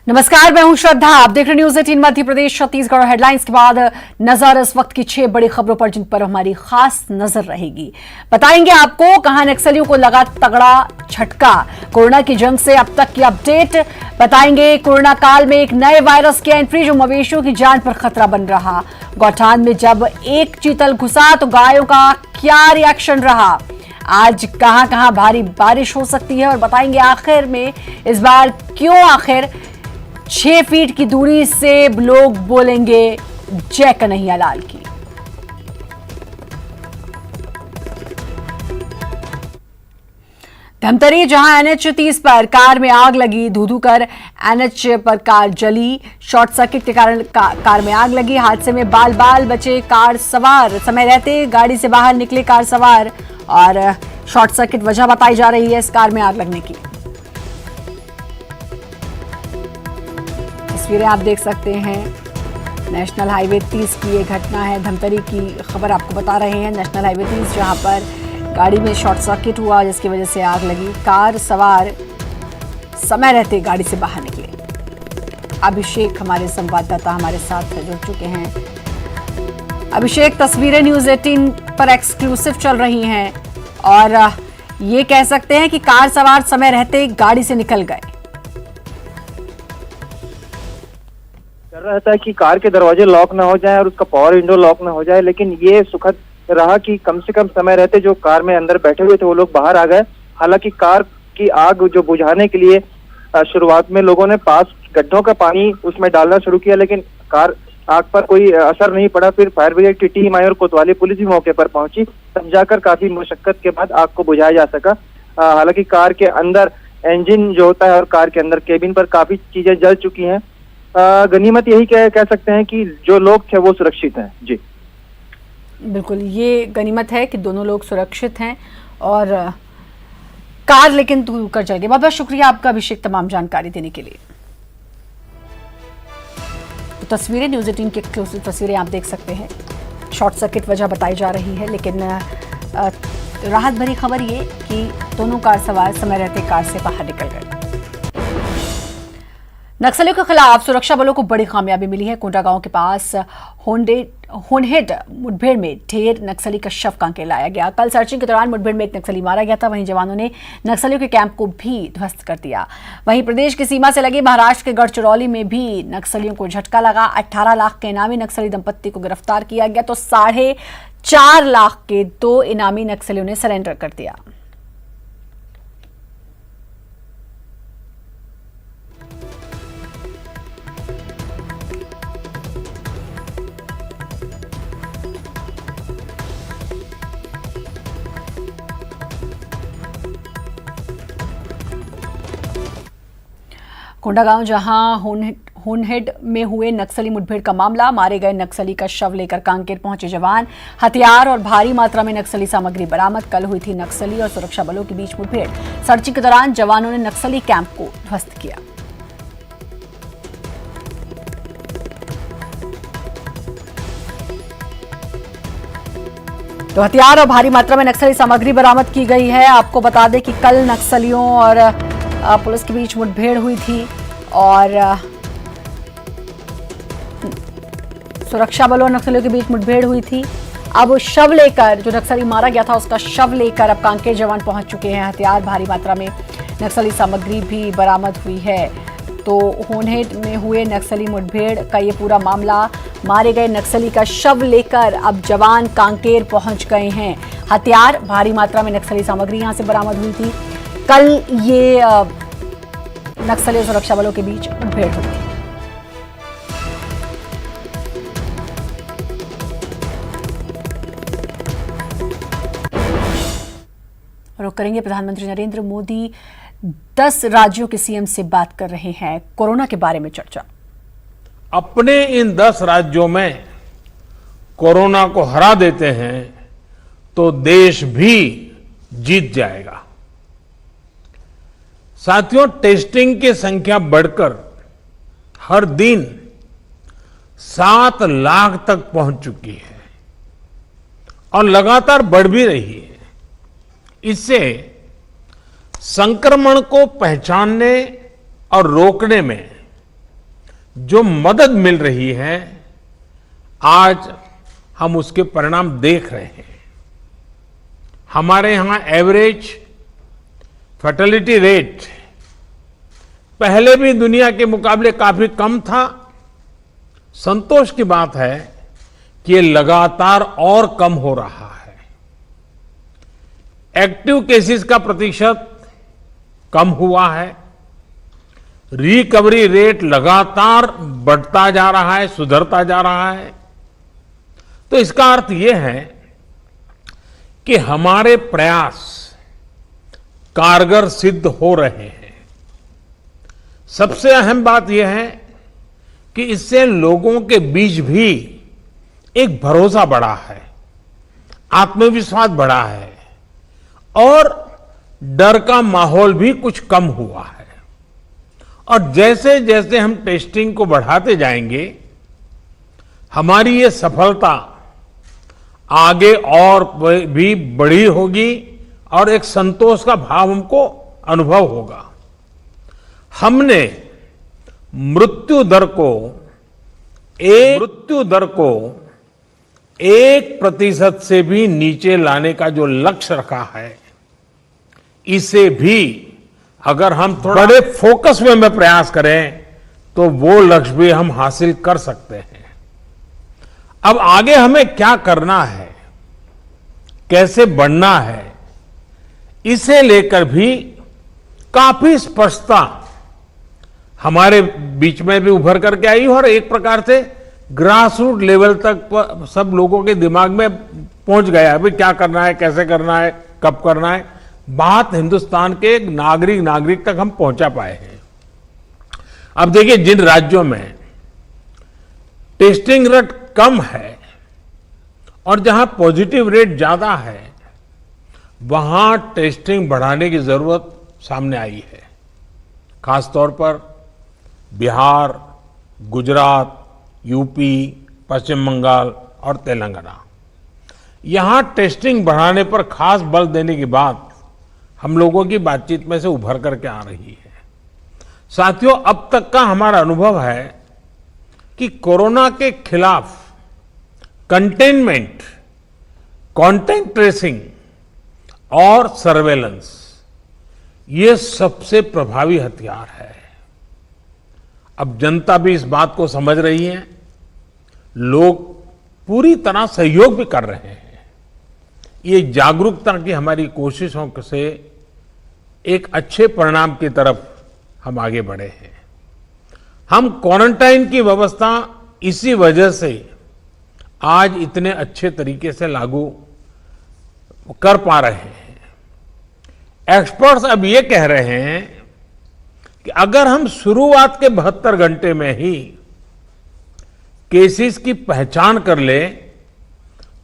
नमस्कार, मैं हूं श्रद्धा। आप देख रहे न्यूज 18 मध्य प्रदेश छत्तीसगढ़। हेडलाइंस के बाद नजर इस वक्त की 6 बड़ी खबरों पर, जिन पर हमारी खास नजर रहेगी। बताएंगे आपको कहां नक्सलियों को लगा तगड़ा झटका, कोरोना की जंग से अब तक की अपडेट बताएंगे। कोरोना काल में एक नए वायरस की एंट्री, जो मवेशियों की जान पर खतरा बन रहा। गौठान में जब एक चीतल घुसा तो गायों का क्या रिएक्शन रहा। आज कहां कहां भारी बारिश हो सकती है, और बताएंगे आखिर में इस बार क्यों आखिर 6 फीट की दूरी से लोग बोलेंगे जय कन्हैया लाल की। धमतरी, जहां एनएच 30 पर कार में आग लगी, धू कर एनएच पर कार जली। शॉर्ट सर्किट के कारण कार में आग लगी। हादसे में बाल बाल बचे कार सवार, समय रहते गाड़ी से बाहर निकले कार सवार, और शॉर्ट सर्किट वजह बताई जा रही है इस कार में आग लगने की। तस्वीरें आप देख सकते हैं। नेशनल हाईवे 30 की ये घटना है। धमतरी की खबर आपको बता रहे हैं। नेशनल हाईवे 30, जहां पर गाड़ी में शॉर्ट सर्किट हुआ, जिसकी वजह से आग लगी। कार सवार समय रहते गाड़ी से बाहर निकले। अभिषेक, हमारे संवाददाता, हमारे साथ जुड़ चुके हैं। अभिषेक, तस्वीरें न्यूज 18 पर एक्सक्लूसिव चल रही हैं, और ये कह सकते हैं कि कार सवार समय रहते गाड़ी से निकल गए। डर रहता है कि कार के दरवाजे लॉक ना हो जाएं और उसका पावर विंडो लॉक ना हो जाए, लेकिन ये सुखद रहा कि कम से कम समय रहते जो कार में अंदर बैठे हुए थे वो लोग बाहर आ गए। हालांकि कार की आग जो बुझाने के लिए शुरुआत में लोगों ने 5 गड्ढों का पानी उसमें डालना शुरू किया, लेकिन कार आग पर कोई असर नहीं पड़ा। फिर फायर ब्रिगेड की टीम आई और कोतवाली पुलिस भी मौके पर पहुंची, तब जाकर काफी मशक्कत के बाद आग को बुझाया जा सका। हालांकि कार के अंदर इंजन जो होता है और कार के अंदर केबिन पर काफी चीजें जल चुकी हैं। गनीमत यही कह सकते हैं कि जो लोग थे वो सुरक्षित हैं। जी बिल्कुल, ये गनीमत है कि दोनों लोग सुरक्षित हैं, और कार लेकिन दूर कर जल गई। बहुत बहुत शुक्रिया आपका अभिषेक, तमाम जानकारी देने के लिए। तो तस्वीरें न्यूज 18 की एक्सक्लूसिव तस्वीरें आप देख सकते हैं। शॉर्ट सर्किट वजह बताई जा रही है, लेकिन राहत भरी खबर ये कि दोनों कार सवार समय रहते कार से बाहर निकल गए। नक्सलियों के खिलाफ सुरक्षा बलों को बड़ी कामयाबी मिली है। कोंडागांव के पास होनहेड मुठभेड़ में ढेर नक्सली का शव कांकेर लाया गया। कल सर्चिंग के दौरान मुठभेड़ में एक नक्सली मारा गया था। वहीं जवानों ने नक्सलियों के कैंप को भी ध्वस्त कर दिया। वहीं प्रदेश की सीमा से लगे महाराष्ट्र के गढ़चिरौली में भी नक्सलियों को झटका लगा। 18 लाख के इनामी नक्सली दंपत्ति को गिरफ्तार किया गया, तो 4.5 लाख के 2 इनामी नक्सलियों ने सरेंडर कर दिया। कोंडागांव, जहां होनहेड में हुए नक्सली मुठभेड़ का मामला, मारे गए नक्सली का शव लेकर कांकेर पहुंचे जवान। हथियार और भारी मात्रा में नक्सली सामग्री बरामद। कल हुई थी नक्सली और सुरक्षा बलों के बीच मुठभेड़। सर्चिंग के दौरान जवानों ने नक्सली कैंप को ध्वस्त किया। तो हथियार और भारी मात्रा में नक्सली सामग्री बरामद की गई है। आपको बता दें कि कल नक्सलियों और पुलिस के बीच मुठभेड़ हुई थी, और सुरक्षा बलों और नक्सलियों के बीच मुठभेड़ हुई थी। अब शव लेकर, जो नक्सली मारा गया था उसका शव लेकर अब कांकेर जवान पहुंच चुके हैं। हथियार, भारी मात्रा में नक्सली सामग्री भी बरामद हुई है। तो होनहेड में हुए नक्सली मुठभेड़ का ये पूरा मामला, मारे गए नक्सली का शव लेकर अब जवान कांकेर पहुंच गए हैं। हथियार, भारी मात्रा में नक्सली सामग्री यहां से बरामद हुई थी। कल ये नक्सली और सुरक्षा बलों के बीच मुठभेड़ हुई थी। रुक करेंगे, प्रधानमंत्री नरेंद्र मोदी 10 राज्यों के सीएम से बात कर रहे हैं। कोरोना के बारे में चर्चा। अपने इन 10 राज्यों में कोरोना को हरा देते हैं तो देश भी जीत जाएगा। साथियों, टेस्टिंग की संख्या बढ़कर हर दिन 7 लाख तक पहुंच चुकी है और लगातार बढ़ भी रही है। इससे संक्रमण को पहचानने और रोकने में जो मदद मिल रही है, आज हम उसके परिणाम देख रहे हैं। हमारे यहां एवरेज फर्टिलिटी रेट पहले भी दुनिया के मुकाबले काफी कम था। संतोष की बात है कि ये लगातार और कम हो रहा है। एक्टिव केसेस का प्रतिशत कम हुआ है। रिकवरी रेट लगातार बढ़ता जा रहा है, सुधरता जा रहा है। तो इसका अर्थ यह है कि हमारे प्रयास कारगर सिद्ध हो रहे हैं। सबसे अहम बात यह है कि इससे लोगों के बीच भी एक भरोसा बढ़ा है, आत्मविश्वास बढ़ा है और डर का माहौल भी कुछ कम हुआ है। और जैसे जैसे हम टेस्टिंग को बढ़ाते जाएंगे, हमारी ये सफलता आगे और भी बड़ी होगी और एक संतोष का भाव हमको अनुभव होगा। हमने मृत्यु दर को 1% से भी नीचे लाने का जो लक्ष्य रखा है, इसे भी अगर हम थोड़ा बड़े फोकस में प्रयास करें तो वो लक्ष्य भी हम हासिल कर सकते हैं। अब आगे हमें क्या करना है, कैसे बढ़ना है, इसे लेकर भी काफी स्पष्टता हमारे बीच में भी उभर करके आई और एक प्रकार से ग्रास रूट लेवल तक सब लोगों के दिमाग में पहुंच गया है। भाई क्या करना है, कैसे करना है, कब करना है। बात हिंदुस्तान के नागरिक तक हम पहुंचा पाए हैं। अब देखिए, जिन राज्यों में टेस्टिंग रेट कम है और जहां पॉजिटिव रेट ज्यादा है, वहां टेस्टिंग बढ़ाने की जरूरत सामने आई है। खासतौर पर बिहार, गुजरात, यूपी, पश्चिम बंगाल और तेलंगाना। यहां टेस्टिंग बढ़ाने पर खास बल देने की बात हम लोगों की बातचीत में से उभर करके आ रही है। साथियों, अब तक का हमारा अनुभव है कि कोरोना के खिलाफ कंटेनमेंट, कॉन्टैक्ट ट्रेसिंग और सर्वेलेंस, ये सबसे प्रभावी हथियार है। अब जनता भी इस बात को समझ रही है, लोग पूरी तरह सहयोग भी कर रहे हैं। ये जागरूकता की हमारी कोशिशों से एक अच्छे परिणाम की तरफ हम आगे बढ़े हैं। हम क्वारंटाइन की व्यवस्था इसी वजह से आज इतने अच्छे तरीके से लागू कर पा रहे हैं। एक्सपर्ट्स अब ये कह रहे हैं कि अगर हम शुरुआत के 72 घंटे में ही केसेस की पहचान कर ले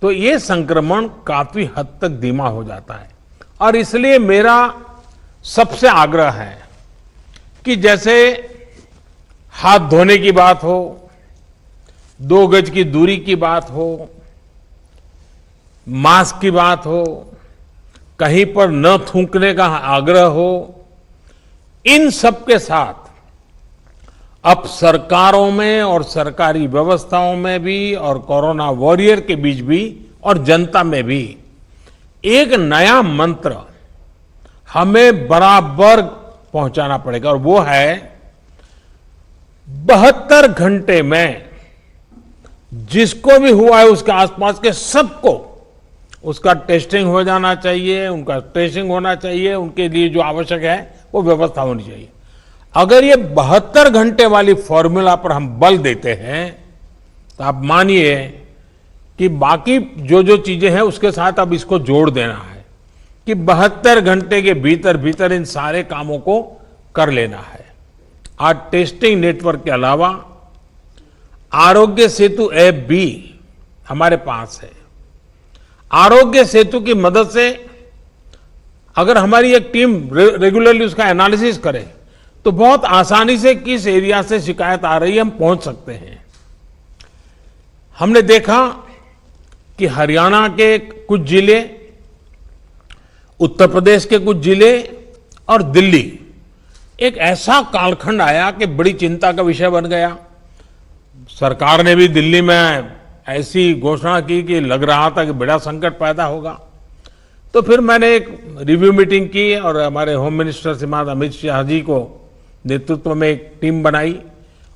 तो ये संक्रमण काफी हद तक धीमा हो जाता है। और इसलिए मेरा सबसे आग्रह है कि जैसे हाथ धोने की बात हो, 2 गज की दूरी की बात हो, मास्क की बात हो, कहीं पर न थूकने का आग्रह हो, इन सब के साथ अब सरकारों में और सरकारी व्यवस्थाओं में भी और कोरोना वॉरियर के बीच भी और जनता में भी एक नया मंत्र हमें बराबर पहुंचाना पड़ेगा और वो है 72 घंटे में जिसको भी हुआ है उसके आसपास के सबको उसका टेस्टिंग हो जाना चाहिए, उनका ट्रेसिंग होना चाहिए, उनके लिए जो आवश्यक है वो व्यवस्था होनी चाहिए। अगर ये 72 घंटे वाली फॉर्मूला पर हम बल देते हैं तो आप मानिए कि बाकी जो जो चीजें हैं उसके साथ अब इसको जोड़ देना है कि 72 घंटे के भीतर भीतर इन सारे कामों को कर लेना है। आज टेस्टिंग नेटवर्क के अलावा आरोग्य सेतु ऐप भी हमारे पास है। आरोग्य सेतु की मदद से अगर हमारी एक टीम रेगुलरली उसका एनालिसिस करे तो बहुत आसानी से किस एरिया से शिकायत आ रही है हम पहुंच सकते हैं। हमने देखा कि हरियाणा के कुछ जिले, उत्तर प्रदेश के कुछ जिले और दिल्ली, एक ऐसा कालखंड आया कि बड़ी चिंता का विषय बन गया। सरकार ने भी दिल्ली में ऐसी घोषणा की कि लग रहा था कि बड़ा संकट पैदा होगा। तो फिर मैंने एक रिव्यू मीटिंग की और हमारे होम मिनिस्टर श्रीमान अमित शाह जी को नेतृत्व में एक टीम बनाई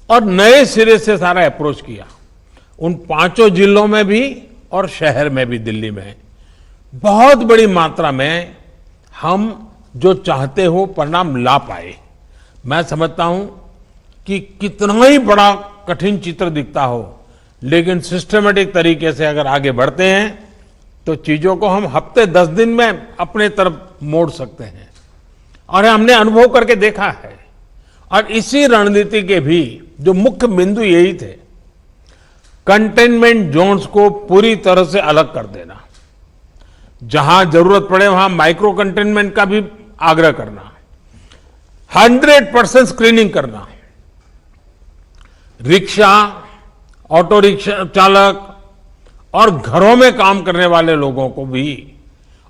और नए सिरे से सारा अप्रोच किया। उन 5 जिलों में भी और शहर में भी, दिल्ली में बहुत बड़ी मात्रा में हम जो चाहते हो परिणाम ला पाए। मैं समझता हूं कि कितना ही बड़ा कठिन चित्र दिखता हो, लेकिन सिस्टमेटिक तरीके से अगर आगे बढ़ते हैं तो चीजों को हम हफ्ते 10 दिन में अपने तरफ मोड़ सकते हैं। और हमने अनुभव करके देखा है। और इसी रणनीति के भी जो मुख्य बिंदु यही थे, कंटेनमेंट जोन्स को पूरी तरह से अलग कर देना, जहां जरूरत पड़े वहां माइक्रो कंटेनमेंट का भी आग्रह करना, 100% स्क्रीनिंग करना, रिक्शा, ऑटो रिक्शा चालक और घरों में काम करने वाले लोगों को भी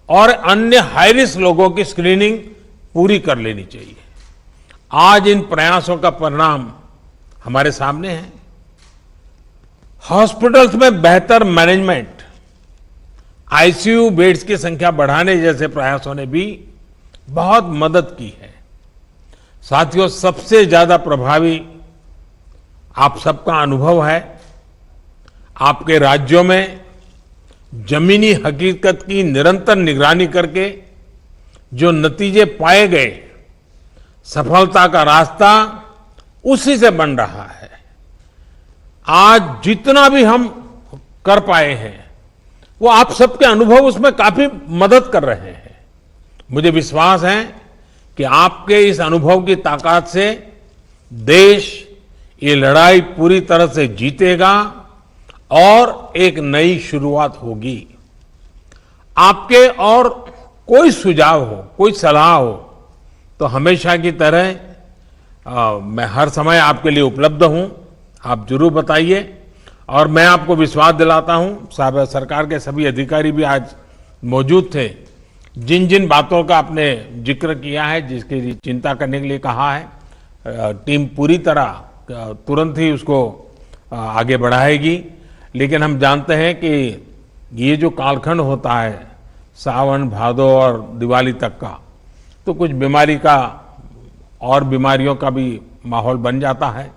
और अन्य हाई रिस्क लोगों की स्क्रीनिंग पूरी कर लेनी चाहिए। आज इन प्रयासों का परिणाम हमारे सामने है। हॉस्पिटल्स में बेहतर मैनेजमेंट, आईसीयू बेड्स की संख्या बढ़ाने जैसे प्रयासों ने भी बहुत मदद की है। साथियों, सबसे ज्यादा प्रभावी आप सबका अनुभव है। आपके राज्यों में जमीनी हकीकत की निरंतर निगरानी करके जो नतीजे पाए गए, सफलता का रास्ता उसी से बन रहा है। आज जितना भी हम कर पाए हैं वो आप सबके अनुभव उसमें काफी मदद कर रहे हैं। मुझे विश्वास है कि आपके इस अनुभव की ताकत से देश ये लड़ाई पूरी तरह से जीतेगा और एक नई शुरुआत होगी। आपके और कोई सुझाव हो, कोई सलाह हो तो हमेशा की तरह मैं हर समय आपके लिए उपलब्ध हूं। आप जरूर बताइए। और मैं आपको विश्वास दिलाता हूं, सरकार के सभी अधिकारी भी आज मौजूद थे। जिन जिन बातों का आपने जिक्र किया है, जिसकी चिंता करने के लिए कहा है, टीम पूरी तरह तुरंत ही उसको आगे बढ़ाएगी। लेकिन हम जानते हैं कि ये जो कालखंड होता है सावन, भादो और दिवाली तक का, तो कुछ बीमारी का और बीमारियों का भी माहौल बन जाता है,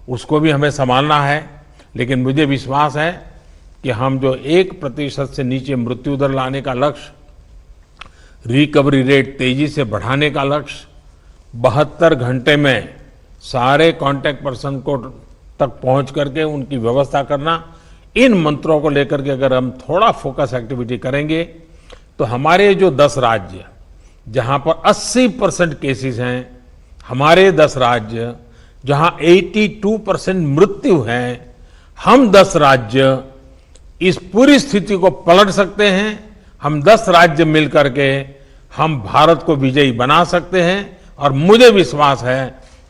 उसको भी हमें संभालना है। लेकिन मुझे विश्वास है कि हम जो 1% से नीचे मृत्यु दर लाने का लक्ष्य, रिकवरी रेट तेजी से बढ़ाने का लक्ष्य, 72 घंटे में सारे कांटेक्ट पर्सन को तक पहुंच करके उनकी व्यवस्था करना, इन मंत्रों को लेकर के अगर हम थोड़ा फोकस एक्टिविटी करेंगे तो हमारे जो 10 राज्य जहां पर 80% केसेस हैं, हमारे 10 राज्य जहां 82% मृत्यु हैं, हम 10 राज्य इस पूरी स्थिति को पलट सकते हैं। हम 10 राज्य मिलकर के हम भारत को विजयी बना सकते हैं और मुझे विश्वास है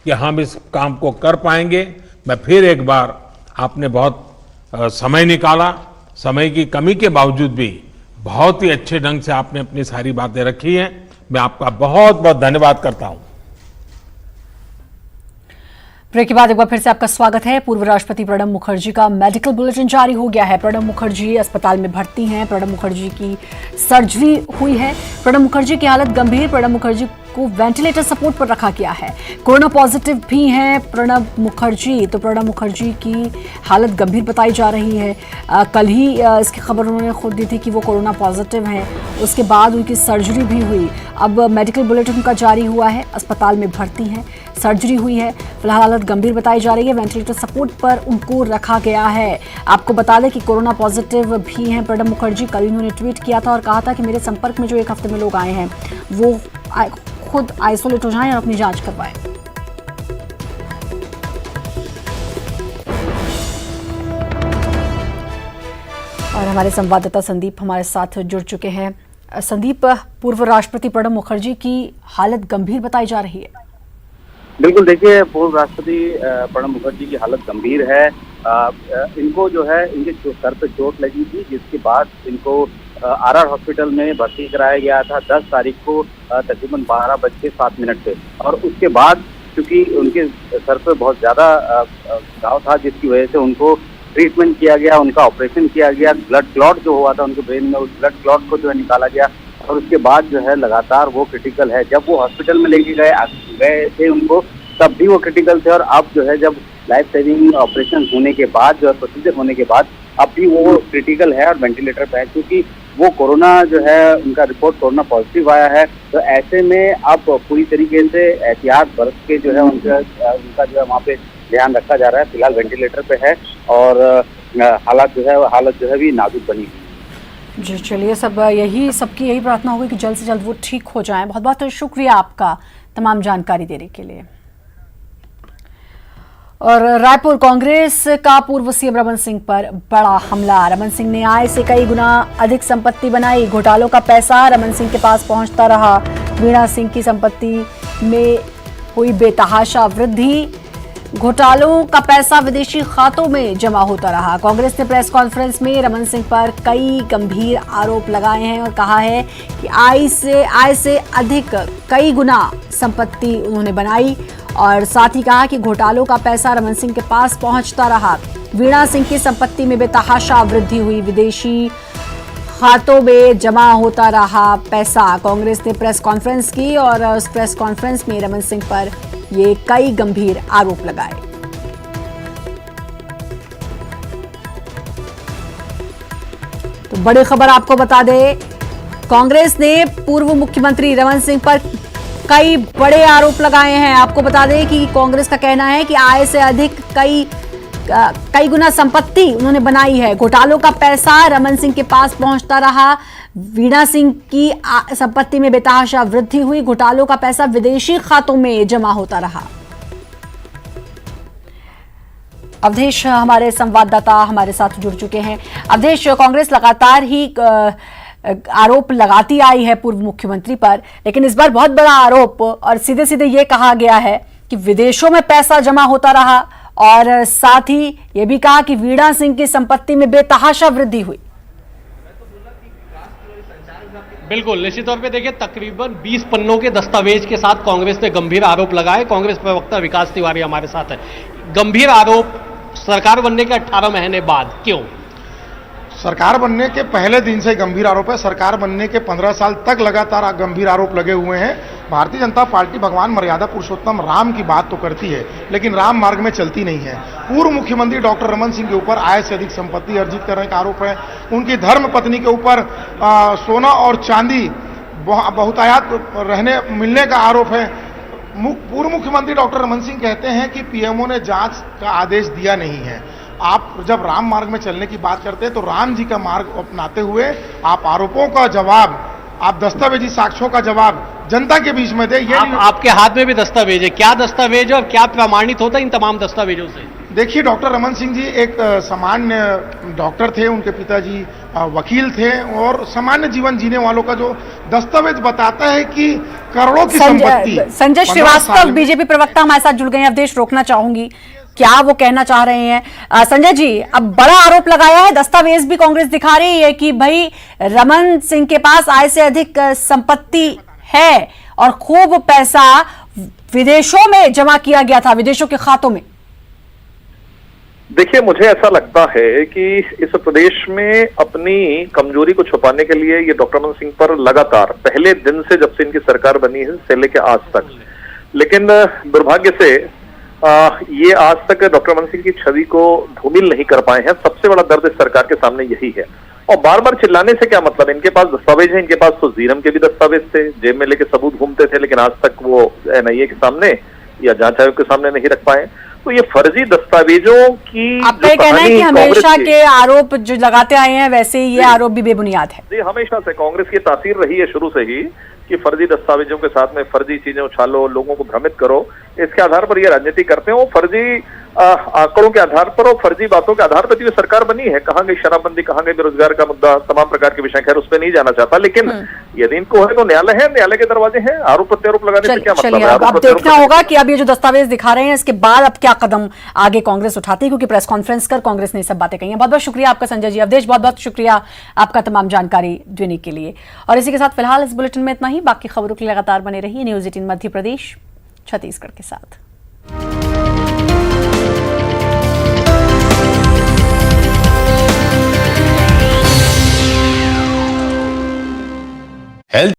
कि हम इस काम को कर पाएंगे। मैं फिर एक बार, आपने बहुत समय निकाला, समय की कमी के बावजूद भी बहुत ही अच्छे ढंग से आपने अपनी सारी बातें रखी हैं। मैं आपका बहुत बहुत धन्यवाद करता हूं। ब्रेक के बाद एक बार फिर से आपका स्वागत है। पूर्व राष्ट्रपति प्रणब मुखर्जी का मेडिकल बुलेटिन जारी हो गया है। प्रणब मुखर्जी अस्पताल में भर्ती हैं। प्रणब मुखर्जी की सर्जरी हुई है। प्रणब मुखर्जी की हालत गंभीर। प्रणब मुखर्जी को वेंटिलेटर सपोर्ट पर रखा गया है। कोरोना पॉजिटिव भी हैं प्रणब मुखर्जी, तो प्रणब मुखर्जी की हालत गंभीर बताई जा रही है। कल ही इसकी खबर उन्होंने खुद दी थी कि वो कोरोना पॉजिटिव हैं। उसके बाद उनकी सर्जरी भी हुई। अब मेडिकल बुलेटिन का जारी हुआ है। अस्पताल में भर्ती हैं, सर्जरी हुई है। फिलहाल हालत गंभीर बताई जा रही है। वेंटिलेटर सपोर्ट पर उनको रखा गया है। आपको बता दें कि कोरोना पॉजिटिव भी हैं प्रणब मुखर्जी। कल उन्होंने ट्वीट किया था और कहा था कि मेरे संपर्क में जो एक हफ्ते में लोग आए हैं वो खुद आइसोलेट हो जाएं और अपनी जांच करवाएं। और हमारे संवाददाता संदीप हमारे साथ जुड़ चुके हैं। संदीप, पूर्व राष्ट्रपति प्रणब मुखर्जी की हालत गंभीर बताई जा रही है। बिल्कुल, देखिए, पूर्व राष्ट्रपति प्रणब मुखर्जी की हालत गंभीर है। इनको जो है इनके सर पे चोट लगी थी, जिसके बाद इनको आरआर हॉस्पिटल में भर्ती कराया गया था 10 तारीख को तकरीबन 12:07 पे। और उसके बाद क्योंकि उनके सर पर बहुत ज़्यादा घाव था, जिसकी वजह से उनको ट्रीटमेंट किया गया, उनका ऑपरेशन किया गया। ब्लड क्लॉट जो हुआ था उनके ब्रेन में, उस ब्लड क्लॉट को जो है निकाला गया और उसके बाद जो है लगातार वो क्रिटिकल है। जब वो हॉस्पिटल में लेके गए थे उनको, तब भी वो क्रिटिकल थे और अब जो है जब लाइफ सेविंग ऑपरेशन होने के बाद, जो है प्रोसीजर होने के बाद, अब भी वो क्रिटिकल है और वेंटिलेटर पे है, क्योंकि वो कोरोना जो है उनका रिपोर्ट कोरोना पॉजिटिव आया है। तो ऐसे में अब पूरी तरीके से एहतियात बरत के जो है उनका जो है वहाँ पे ध्यान रखा जा रहा है। फिलहाल वेंटिलेटर पे है और हालत जो है भी नाजुक बनी हुई। जी चलिए, सबकी यही प्रार्थना होगी कि जल्द से जल्द वो ठीक हो जाएं। बहुत बहुत शुक्रिया आपका तमाम जानकारी देने के लिए। और रायपुर कांग्रेस का पूर्व सीएम रमन सिंह पर बड़ा हमला। रमन सिंह ने आय से कई गुना अधिक संपत्ति बनाई। घोटालों का पैसा रमन सिंह के पास पहुंचता रहा। वीणा सिंह की संपत्ति में हुई बेतहाशा वृद्धि। घोटालों का पैसा विदेशी खातों में जमा होता रहा। कांग्रेस ने प्रेस कॉन्फ्रेंस में रमन सिंह पर कई गंभीर आरोप लगाए हैं और कहा है कि आय से अधिक कई गुना संपत्ति उन्होंने बनाई और साथ ही कहा कि घोटालों का पैसा रमन सिंह के पास पहुंचता रहा। वीणा सिंह की संपत्ति में बेतहाशा वृद्धि हुई। विदेशी खातों में जमा होता रहा पैसा। कांग्रेस ने प्रेस कॉन्फ्रेंस की और उस प्रेस कॉन्फ्रेंस में रमन सिंह पर ये कई गंभीर आरोप लगाए। तो बड़ी खबर आपको बता दें, कांग्रेस ने पूर्व मुख्यमंत्री रमन सिंह पर कई बड़े आरोप लगाए हैं। आपको बता दें कि कांग्रेस का कहना है कि आय से अधिक कई गुना संपत्ति उन्होंने बनाई है। घोटालों का पैसा रमन सिंह के पास पहुंचता रहा। वीणा सिंह की संपत्ति में बेतहाशा वृद्धि हुई। घोटालों का पैसा विदेशी खातों में जमा होता रहा। अवधेश हमारे संवाददाता हमारे साथ जुड़ चुके हैं। अवधेश, कांग्रेस लगातार ही आरोप लगाती आई है पूर्व मुख्यमंत्री पर, लेकिन इस बार बहुत बड़ा आरोप और सीधे सीधे ये कहा गया है कि विदेशों में पैसा जमा होता रहा और साथ ही ये भी कहा कि वीणा सिंह की संपत्ति में बेतहाशा वृद्धि हुई। बिल्कुल, निश्चित तौर पे देखिए, तकरीबन 20 पन्नों के दस्तावेज के साथ कांग्रेस ने गंभीर आरोप लगाए। कांग्रेस प्रवक्ता विकास तिवारी हमारे साथ है। गंभीर आरोप सरकार बनने के 18 महीने बाद, क्यों? सरकार बनने के पहले दिन से गंभीर आरोप है। सरकार बनने के 15 साल तक लगातार गंभीर आरोप लगे हुए हैं। भारतीय जनता पार्टी भगवान मर्यादा पुरुषोत्तम राम की बात तो करती है, लेकिन राम मार्ग में चलती नहीं है। पूर्व मुख्यमंत्री डॉक्टर रमन सिंह के ऊपर आय से अधिक संपत्ति अर्जित करने का आरोप है। उनकी धर्म पत्नी के ऊपर सोना और चांदी बहुतायत मिलने का आरोप है। पूर्व मुख्यमंत्री डॉक्टर रमन सिंह कहते हैं कि पीएमओ ने जांच का आदेश दिया नहीं है। आप जब राम मार्ग में चलने की बात करते हैं तो राम जी का मार्ग अपनाते हुए आप आरोपों का जवाब, आप दस्तावेजी साक्ष्यों का जवाब जनता के बीच में दे। ये आपके हाथ में भी दस्तावेज है, क्या दस्तावेज और क्या प्रमाणित होता है इन तमाम दस्तावेजों से? देखिए, डॉक्टर रमन सिंह जी एक सामान्य डॉक्टर थे, उनके पिताजी वकील थे और सामान्य जीवन जीने वालों का जो दस्तावेज बताता है कि करोड़ों की संपत्ति। संजय श्रीवास्तव बीजेपी प्रवक्ता हमारे साथ जुड़ गए हैं। अवधेश, रोकना चाहूंगी, क्या वो कहना चाह रहे हैं? संजय जी, अब बड़ा आरोप लगाया है, दस्तावेज भी कांग्रेस दिखा रही है कि भाई रमन सिंह के पास आय से अधिक संपत्ति है और खूब पैसा विदेशों में जमा किया गया था, विदेशों के खातों में। देखिए, मुझे ऐसा लगता है कि इस प्रदेश में अपनी कमजोरी को छुपाने के लिए ये डॉक्टर रमन सिंह पर लगातार पहले दिन से, जब से इनकी सरकार बनी है, से लेकर आज तक, लेकिन दुर्भाग्य से ये आज तक डॉक्टर रमन सिंह की छवि को धूमिल नहीं कर पाए हैं। सबसे बड़ा दर्द इस सरकार के सामने यही है। और बार बार चिल्लाने से क्या मतलब? इनके पास दस्तावेज है, इनके पास तो जीरम के भी दस्तावेज थे, जेब में लेके सबूत घूमते थे, लेकिन आज तक वो एनआईए के सामने या जांच आयोग के सामने नहीं रख पाए। तो ये फर्जी दस्तावेजों की आपका कहना है कि हमेशा के आरोप जो लगाते आए हैं वैसे ये आरोप भी बेबुनियाद है? जी, हमेशा से कांग्रेस की तासीर रही है शुरू से ही कि फर्जी दस्तावेजों के साथ में फर्जी चीजें उछालो, लोगों को भ्रमित करो, इसके आधार पर ये राजनीति करते हैं। वो फर्जी आंकड़ों के आधार पर और फर्जी बातों के आधार पर ये सरकार बनी है। कहाँ गई शराबबंदी, कहाँ गई बेरोजगार का मुद्दा, तमाम प्रकार के विषय, खैर उस पर नहीं जाना चाहता, लेकिन यदि इनको है तो न्यायालय है, न्यायालय के दरवाजे हैं। आरोप प्रत्यारोप लगाने से क्या मतलब है? अब देखना होगा कि अब ये जो दस्तावेज दिखा रहे हैं इसके बाद अब क्या कदम आगे कांग्रेस उठाती है, क्योंकि प्रेस कॉन्फ्रेंस कर कांग्रेस ने सब बातें कही हैं। बहुत बहुत शुक्रिया आपका संजय जी। अवधेश, बहुत बहुत शुक्रिया आपका तमाम जानकारी देने के लिए। और इसी के साथ फिलहाल इस बुलेटिन में इतना ही। बाकी खबरों के लिए लगातार बने रहिए न्यूज़ 18 मध्य प्रदेश छत्तीसगढ़ के साथ।